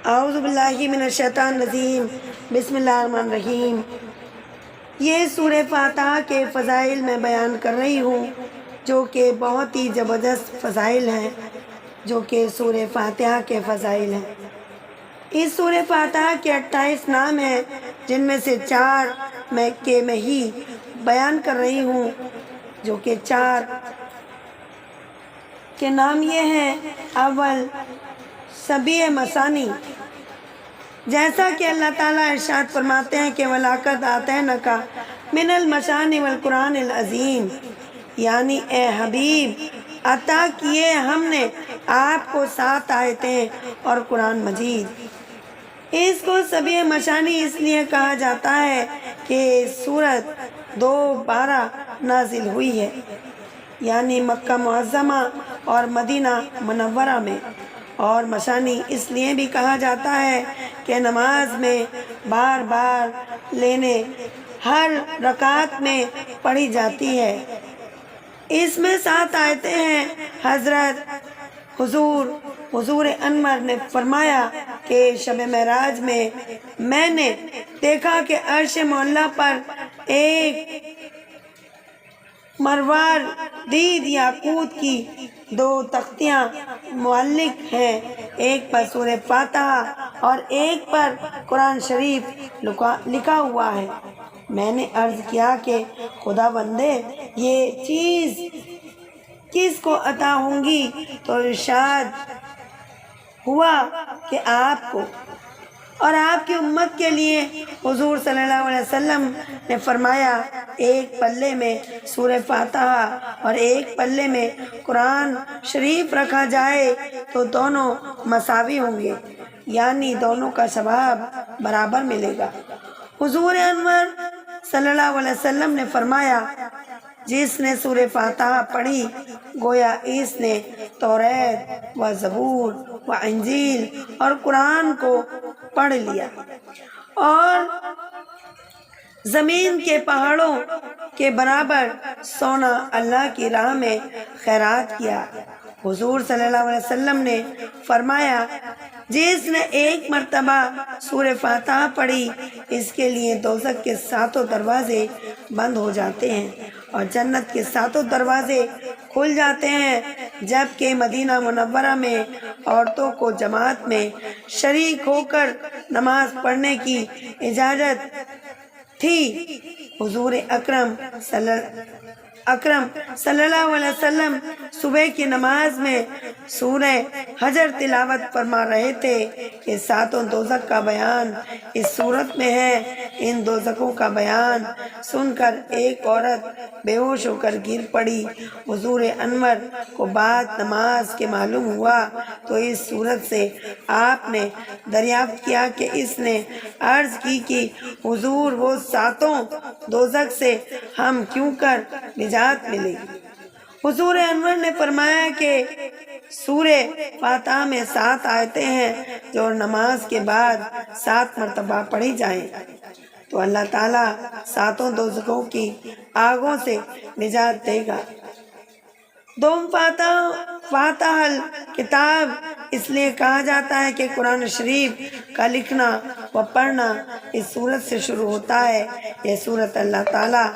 اعوذ باللہ من الشیطان الرجیم، بسم اللہ الرحمن الرحیم۔ یہ سورہ فاتحہ کے فضائل میں بیان کر رہی ہوں، جو کہ بہت ہی زبردست فضائل ہیں، جو کہ سورہ فاتحہ کے فضائل ہیں۔ اس سورہ فاتحہ کے 28 نام ہیں، جن میں سے 4 میں ہی بیان کر رہی ہوں، جو کہ 4 کے نام یہ ہیں۔ اول، سبع مثانی، جیسا کہ اللہ تعالیٰ ارشاد فرماتے ہیں کہ وَلَقَدْ آتَيْنَاكَ مِنَ الْمَثَانِ وَالْقُرْآنِ الْعَظِيمِ، یعنی اے حبیب عطا کیے ہم نے آپ کو 7 آیتیں اور قرآن مجید۔ اس کو سبع مثانی اس لیے کہا جاتا ہے کہ سورت 2:12 نازل ہوئی ہے، یعنی مکہ معظمہ اور مدینہ منورہ میں۔ اور مثانی اس لیے بھی کہا جاتا ہے کہ نماز میں بار بار لینے ہر رکعت میں پڑھی جاتی ہے۔ اس میں 7 آیتیں ہیں۔ حضرت حضور انور نے فرمایا کہ شب معراج میں نے دیکھا کہ عرش معلیٰ پر ایک مروار دید یاقوت کی 2 تختیاں معلق ہیں، ایک پر سورہ فاتحہ اور ایک پر قرآن شریف لکھا ہوا ہے۔ میں نے عرض کیا کہ خدا بندے، یہ چیز کس کو عطا ہوں گی؟ تو ارشاد ہوا کہ آپ کو اور آپ کی امت کے لیے۔ حضور صلی اللہ علیہ وسلم نے فرمایا، ایک پلے میں سورہ فاتحہ اور ایک پلے میں قرآن شریف رکھا جائے تو دونوں مساوی ہوں گے، یعنی دونوں کا ثواب برابر ملے گا۔ حضور انور صلی اللہ علیہ وسلم نے فرمایا، جس نے سورہ فاتحہ پڑھی گویا اس نے توریت و زبور و انجیل اور قرآن کو پڑھ لیا اور زمین کے پہاڑوں کے برابر سونا اللہ کی راہ میں خیرات کیا۔ حضور صلی اللہ علیہ وسلم نے فرمایا، جس نے ایک مرتبہ سورہ فاتحہ پڑھی اس کے لیے دوزخ کے 7 دروازے بند ہو جاتے ہیں اور جنت کے 7 دروازے کھل جاتے ہیں۔ جبکہ مدینہ منورہ میں عورتوں کو جماعت میں شریک ہو کر نماز پڑھنے کی اجازت تھی۔ حضور اکرم صلی اللہ علیہ وسلم صبح کی نماز میں سورہ حجر تلاوت فرما رہے تھے کہ 7 دوزخ کا بیان اس صورت میں ہے۔ ان دوزخوں کا بیان سن کر ایک عورت بے ہوش ہو کر گر پڑی۔ حضور انور کو بات نماز کے معلوم ہوا تو اس صورت سے آپ نے دریافت کیا کہ اس نے عرض کی کہ حضور، وہ 7 دوزخ سے ہم کیوں کر نجات ملے گی؟ حضور انور نے فرمایا کہ سورہ فاتحہ میں 7 آیتیں ہیں جو نماز کے بعد 7 مرتبہ پڑھی جائیں تو اللہ تعالیٰ 7 دوزخوں کی آگوں سے نجات دے گا۔ دوم، فاتحہ الکتاب اس لیے کہا جاتا ہے کہ قرآن شریف کا لکھنا و پڑھنا اس سورت سے شروع ہوتا ہے۔ یہ سورت اللہ تعالیٰ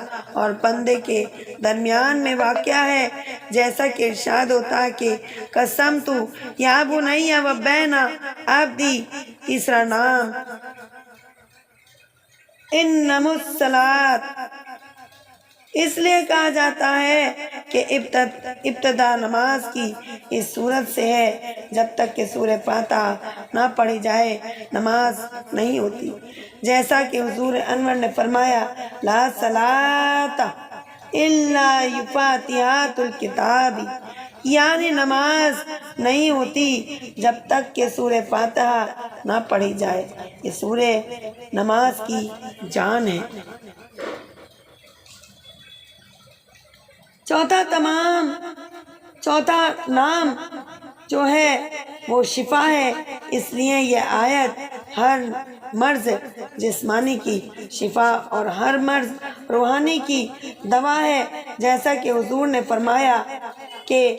اور بندے کے درمیان میں واقع ہے، جیسا کہ ارشاد ہوتا ہے کہ قسمت یا بنی و بین عبدی۔ تیسرا نام انما الصلاۃ اس لیے کہا جاتا ہے کہ ابتدا نماز کی اس صورت سے ہے۔ جب تک کہ سورہ فاتحہ نہ پڑھی جائے نماز نہیں ہوتی، جیسا کہ حضور انور نے فرمایا، لا صلاۃ الا بفاتحۃ الکتاب، یعنی نماز نہیں ہوتی جب تک کہ سورہ فاتحہ نہ پڑھی جائے۔ یہ سورہ نماز کی جان ہے۔ چوتھا نام جو ہے وہ شفا ہے، اس لیے یہ آیت ہر مرض جسمانی کی شفا اور ہر مرض روحانی کی دوا ہے، جیسا کہ حضور نے فرمایا کہ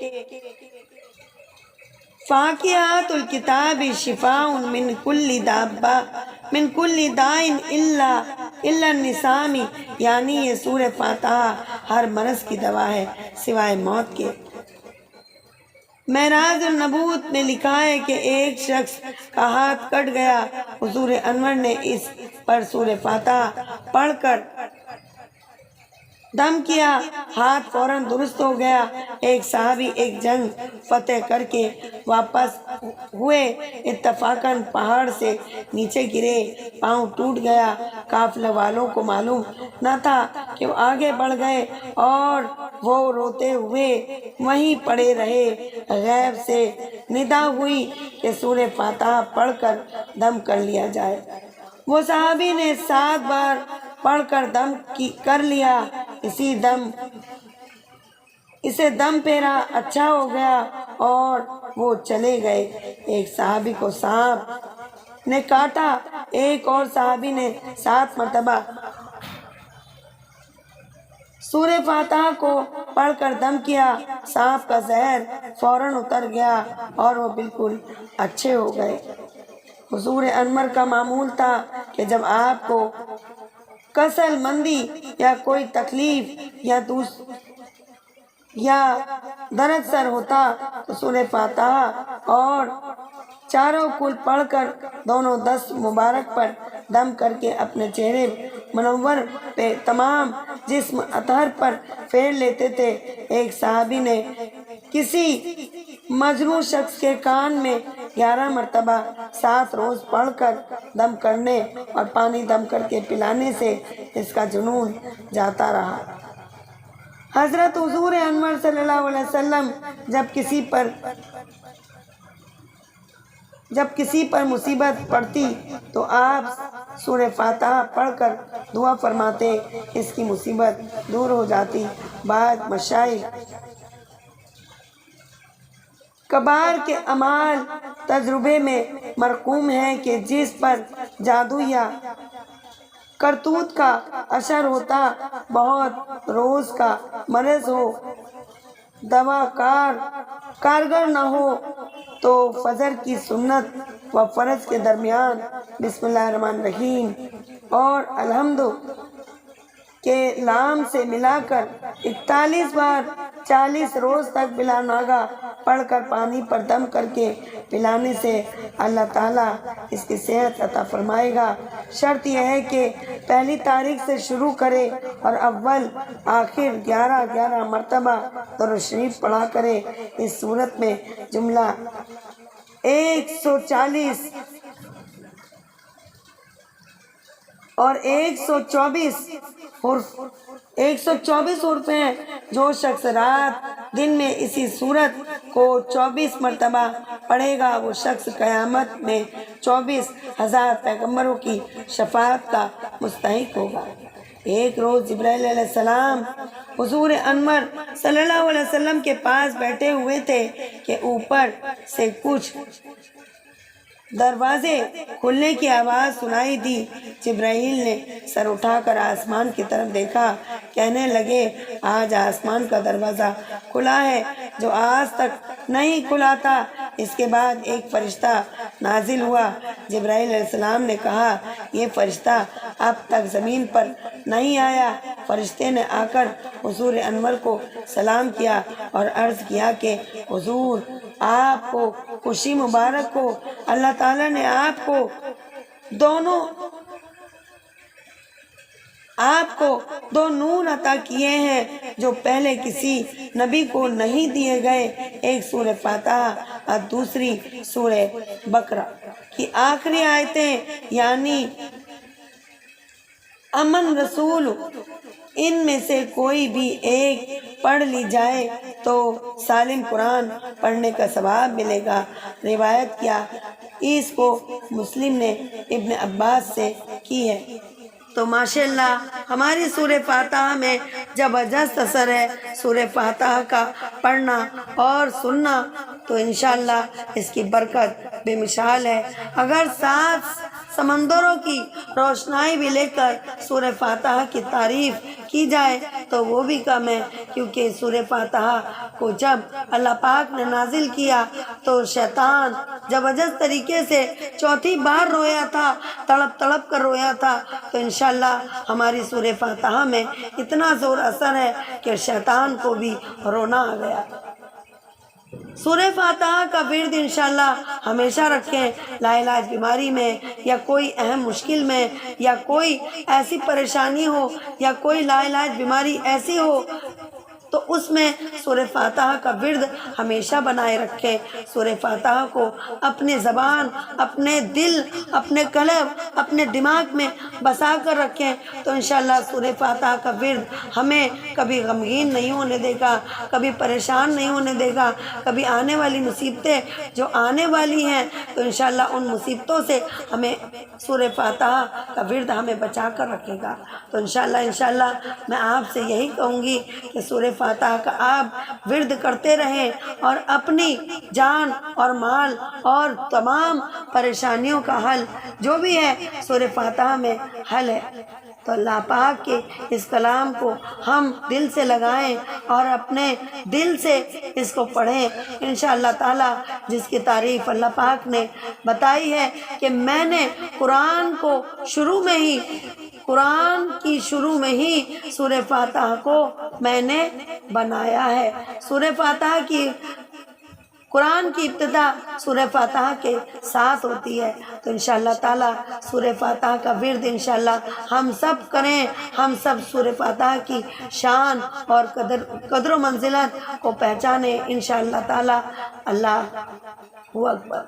فاقیات الکتاب شفاء من کل دابہ من کل دائن الا النسامی، یعنی یہ سورہ فاتحہ ہر مرض کی دوا ہے سوائے موت کے۔ معراج النبوت میں لکھا ہے کہ ایک شخص کا ہاتھ کٹ گیا، حضور انور نے اس پر سورہ فاتحہ پڑھ کر دم کیا، ہاتھ فوراً درست ہو گیا۔ ایک صحابی ایک جنگ فتح کر کے واپس ہوئے، اتفاقاً پہاڑ سے نیچے گرے، پاؤں ٹوٹ گیا۔ قافلہ والوں کو معلوم نہ تھا کہ وہ آگے بڑھ گئے اور وہ روتے ہوئے وہیں پڑے رہے۔ غیب سے ندا ہوئی کہ سورہ فاتحہ پڑھ کر دم کر لیا جائے۔ وہ صحابی نے 7 بار پڑھ کر دم کر لیا، اسے دم پیرا اچھا ہو گیا اور وہ چلے گئے۔ ایک صحابی کو سانپ نے کاٹا، ایک اور صحابی نے 7 مرتبہ سورہ فاتحہ کو پڑھ کر دم کیا، سانپ کا زہر فوراً اتر گیا اور وہ بالکل اچھے ہو گئے۔ حضور انور کا معمول تھا کہ جب آپ کو کسل مندی یا کوئی تکلیف یا درد سر ہوتا تو سورہ فاتحہ اور چاروں کل پڑھ کر دونوں دست مبارک پر دم کر کے اپنے چہرے منور پہ تمام جسم اطہر پر پھیر لیتے تھے۔ ایک صحابی نے کسی مجروح شخص کے کان میں 11 مرتبہ 7 روز پڑھ کر دم کرنے اور پانی دم کر کے پلانے سے اس کا جنون جاتا رہا۔ حضرت حضور انور صلی اللہ علیہ وسلم جب کسی پر مصیبت پڑتی تو آپ سورہ فاتحہ پڑھ کر دعا فرماتے، اس کی مصیبت دور ہو جاتی۔ بعض مشائخ کبار کے اعمال تجربے میں مرقوم ہے کہ جس پر جادو یا کرتوت کا اثر ہوتا، بہت روز کا مرض ہو، دوا کارگر نہ ہو، تو فجر کی سنت و فرض کے درمیان بسم اللہ الرحمن الرحیم اور الحمد کے لام سے ملا کر 41 بار 40 روز تک بلا ناغہ پڑھ کر پانی پر دم کر کے پلانے سے اللہ تعالیٰ اس کی صحت عطا فرمائے گا۔ شرط یہ ہے کہ پہلی تاریخ سے شروع کرے اور اول آخر 11 مرتبہ درود شریف پڑھا کرے۔ اس صورت میں جملہ 140 اور 124 حروف ہیں۔ جو شخص رات دن میں اسی صورت کو 24 مرتبہ پڑھے گا، وہ شخص قیامت میں 24,000 پیغمبروں کی شفاعت کا مستحق ہوگا۔ ایک روز جبرائیل علیہ السلام حضور انور صلی اللہ علیہ وسلم کے پاس بیٹھے ہوئے تھے کہ اوپر سے کچھ دروازے کھلنے کی آواز سنائی دی۔ جبرائیل نے سر اٹھا کر آسمان کی طرف دیکھا، کہنے لگے آج آسمان کا دروازہ کھلا ہے جو آج تک نہیں کھلا تھا۔ اس کے بعد ایک فرشتہ نازل ہوا۔ جبرائیل علیہ السلام نے کہا یہ فرشتہ اب تک زمین پر نہیں آیا۔ فرشتے نے آ کر حضور انور کو سلام کیا اور عرض کیا کہ حضور آپ کو خوشی مبارک ہو، اللہ تعالیٰ نے آپ کو دو نور عطا کیے ہیں جو پہلے کسی نبی کو نہیں دیے گئے، ایک سورہ فاتحہ اور دوسری سورہ بقرہ کی آخری آیتیں یعنی امن رسول، ان میں سے کوئی بھی ایک پڑھ لی جائے تو سالم قرآن پڑھنے کا ثواب ملے گا۔ روایت کیا اس کو مسلم نے ابن عباس سے کی ہے۔ تو ماشاءاللہ ہماری سورہ فاتحہ میں زبردست اثر ہے سورہ فاتحہ کا پڑھنا اور سننا، تو انشاءاللہ اس کی برکت بے مثال ہے۔ اگر 7 سمندروں کی روشنائی بھی لے کر سورہ فاتحہ کی تعریف کی جائے تو وہ بھی کم ہے، کیونکہ سورہ فاتحہ کو جب اللہ پاک نے نازل کیا تو شیطان زبردست طریقے سے چوتھی بار رویا تھا، تڑپ تڑپ کر رویا تھا۔ تو انشاءاللہ ہماری سورہ فاتحہ میں اتنا زور اثر ہے کہ شیطان کو بھی رونا آ گیا۔ سورہ فاتحہ کا ورد انشاءاللہ ہمیشہ رکھیں۔ لا علاج بیماری میں یا کوئی اہم مشکل میں یا کوئی ایسی پریشانی ہو یا کوئی لا علاج بیماری ایسی ہو تو اس میں سورہ فاتحہ کا ورد ہمیشہ بنائے رکھیں۔ سورہ فاتحہ کو اپنے زبان، اپنے دل، اپنے قلب، اپنے دماغ میں بسا کر رکھیں تو انشاءاللہ سورہ فاتحہ کا ورد ہمیں کبھی غمگین نہیں ہونے دے گا، کبھی پریشان نہیں ہونے دے گا۔ کبھی آنے والی مصیبتیں جو آنے والی ہیں تو انشاءاللہ ان مصیبتوں سے ہمیں سورہ فاتحہ کا ورد ہمیں بچا کر رکھے گا۔ تو انشاءاللہ میں آپ سے یہی کہوں گی کہ سورہ فاتحہ کا آپ ورد کرتے رہیں اور اپنی جان اور مال اور تمام پریشانیوں کا حل جو بھی ہے سورہ فاتحہ میں حل ہے۔ تو اللہ پاک کے اس کلام کو ہم دل سے لگائیں اور اپنے دل سے اس کو پڑھیں انشاءاللہ تعالی، جس کی تعریف اللہ پاک نے بتائی ہے کہ میں نے قرآن کی شروع میں ہی سورہ فاتحہ کو میں نے بنایا ہے۔ سورہ فاتحہ کی قرآن کی ابتدا سورہ فاتحہ کے ساتھ ہوتی ہے۔ تو انشاءاللہ تعالی سورہ فاتحہ کا ورد انشاءاللہ ہم سب کریں، ہم سب سورہ فاتحہ کی شان اور قدر و منزلت کو پہچانیں انشاءاللہ تعالی۔ اللہ اکبر۔